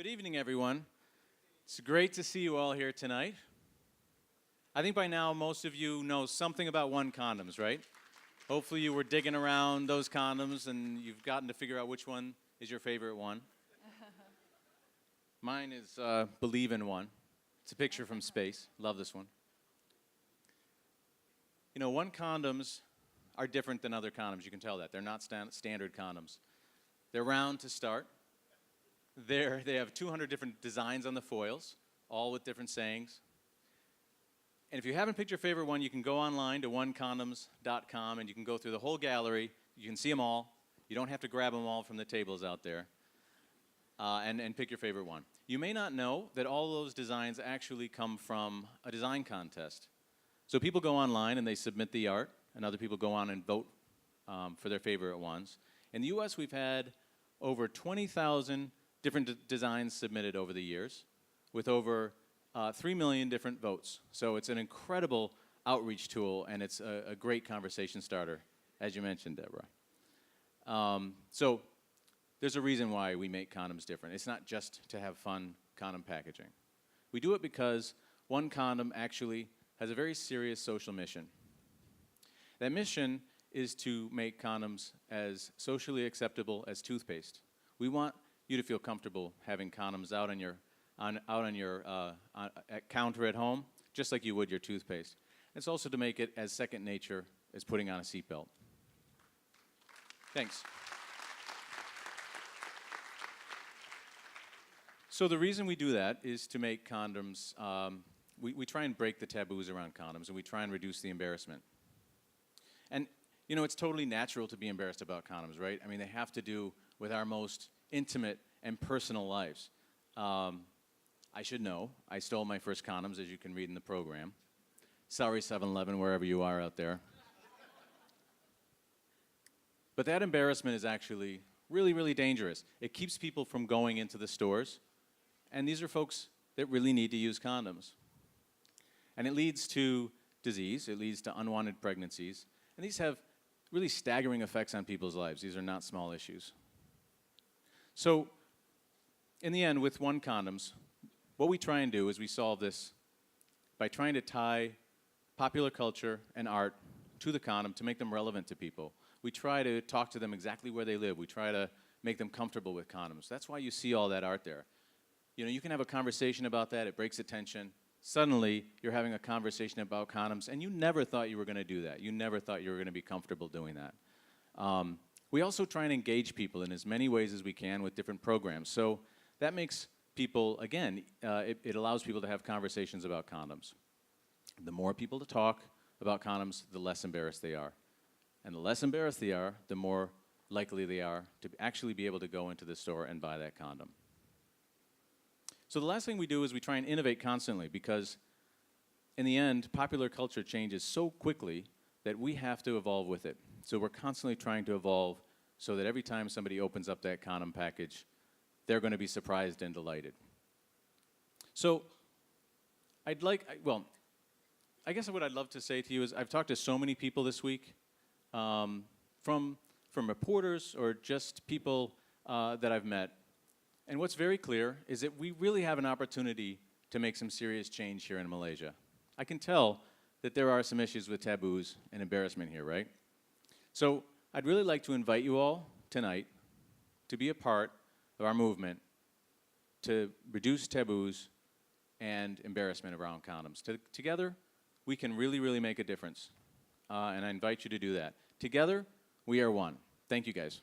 Good evening, everyone. It's great to see you all here tonight. I think by now most of you know something about ONE Condoms, right? Hopefully you were digging around those condoms and you've gotten to figure out which one is your favorite one. Mine is Believe in One. It's a picture from space. Love this one. You know, ONE Condoms are different than other condoms. You can tell that. They're not standard condoms. They're round to start. They have 200 different designs on the foils, all with different sayings. And if you haven't picked your favorite one, you can go online to onecondoms.com and you can go through the whole gallery. You can see them all. You don't have to grab them all from the tables out there and pick your favorite one. You may not know that all those designs actually come from a design contest. So people go online and they submit the art, and other people go on and vote for their favorite ones. In the U.S., we've had over 20,000 different designs submitted over the years with over 3 million different votes. So it's an incredible outreach tool, and it's a great conversation starter, as you mentioned, Deborah. So there's a reason why we make condoms different. It's not just to have fun condom packaging. We do it because ONE Condom actually has a very serious social mission. That mission is to make condoms as socially acceptable as toothpaste. We want you to feel comfortable having condoms out on your counter at home, just like you would your toothpaste. It's also to make it as second nature as putting on a seatbelt. Thanks. So the reason we do that is to make condoms, we try and break the taboos around condoms, and we try and reduce the embarrassment. And, you know, it's totally natural to be embarrassed about condoms, right? I mean, they have to do with our most intimate and personal lives. I should know, I stole my first condoms, as you can read in the program. Sorry, 7-Eleven, wherever you are out there. But that embarrassment is actually really, really dangerous. It keeps people from going into the stores, and these are folks that really need to use condoms. And it leads to disease, it leads to unwanted pregnancies, and these have really staggering effects on people's lives. These are not small issues. So, in the end, with ONE Condoms, what we try and do is we solve this by trying to tie popular culture and art to the condom to make them relevant to people. We try to talk to them exactly where they live. We try to make them comfortable with condoms. That's why you see all that art there. You know, you can have a conversation about that, it breaks attention. Suddenly, you're having a conversation about condoms, and you never thought you were going to do that. You never thought you were going to be comfortable doing that. We also try and engage people in as many ways as we can with different programs. So that makes people, again, it allows people to have conversations about condoms. The more people to talk about condoms, the less embarrassed they are. And the less embarrassed they are, the more likely they are to actually be able to go into the store and buy that condom. So the last thing we do is we try and innovate constantly, because in the end, popular culture changes so quickly that we have to evolve with it. So we're constantly trying to evolve so that every time somebody opens up that condom package, they're going to be surprised and delighted. So I guess what I'd love to say to you is I've talked to so many people this week, from reporters or just people that I've met. And what's very clear is that we really have an opportunity to make some serious change here in Malaysia. I can tell that there are some issues with taboos and embarrassment here, right? So I'd really like to invite you all tonight to be a part of our movement to reduce taboos and embarrassment around condoms. Together, we can really, really make a difference. And I invite you to do that. Together, we are one. Thank you, guys.